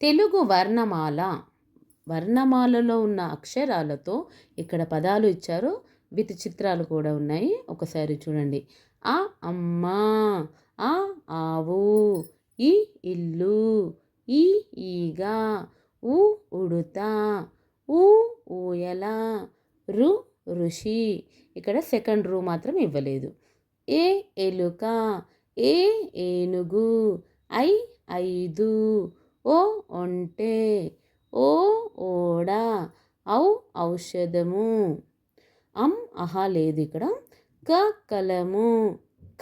తెలుగు వర్ణమాల. వర్ణమాలలో ఉన్న అక్షరాలతో ఇక్కడ పదాలు ఇచ్చారు. విత్ చిత్రాలు కూడా ఉన్నాయి. ఒకసారి చూడండి. ఆ అమ్మ, ఆ ఆవు, ఈ ఇల్లు, ఈ ఈగ, ఊ ఉడుత, ఊ ఊయల, రు ఋషి. ఇక్కడ సెకండ్ రూ మాత్రం ఇవ్వలేదు. ఏ ఎలుక, ఏ ఏనుగు, ఐ ఐదు, ఓ ఒంటె, ఓ ఓడ, ఔ ఔషధము. అహా లేదు ఇక్కడ. క కలము,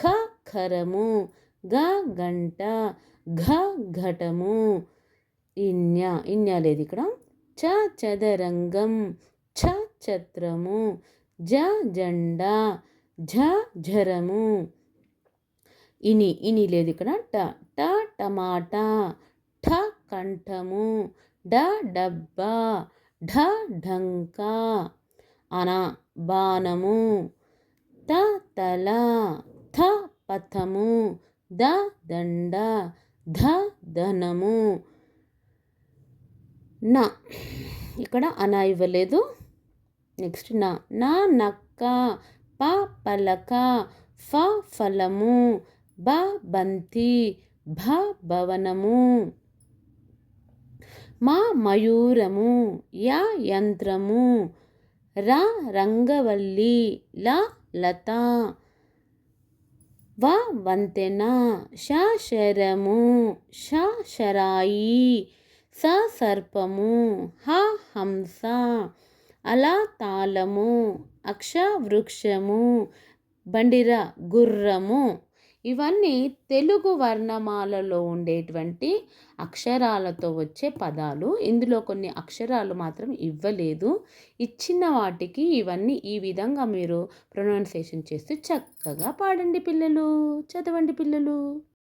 ఖ ఖరము, గ గంట, ఘ ఘటము. ఇన్య లేదు ఇక్కడ. చ చదరంగం, ఛ ఛత్రము, జ జెండా, ఝ ఝరము. ఇని లేదు ఇక్కడ. ట టమాటా, ఠ కంఠము, డ డబ్బా, ఢ ఢంకా, బాణము, త తల, థ పథము, ద దండ, ధ ధనము. ఇక్కడ అనా ఇవ్వలేదు. నెక్స్ట్ నా నక్క, ప పలక, ఫ ఫలము, బ బంతి, భ భవనము. మా మయూరము, యా యంత్రము, ర రంగవల్లి, ల లత, వ వంతెన, ష శరము, ష షరాయి, స సర్పము, హ హంస, అల తాళము, అక్ష వృక్షము, బండిర గుర్రము. ఇవన్నీ తెలుగు వర్ణమాలలో ఉండేటువంటి అక్షరాలతో వచ్చే పదాలు. ఇందులో కొన్ని అక్షరాలు మాత్రం ఇవ్వలేదు. ఇచ్చిన వాటికి ఇవన్నీ ఈ విధంగా మీరు ప్రొనౌన్సియేషన్ చేస్తూ చక్కగా పాడండి పిల్లలు, చదవండి పిల్లలు.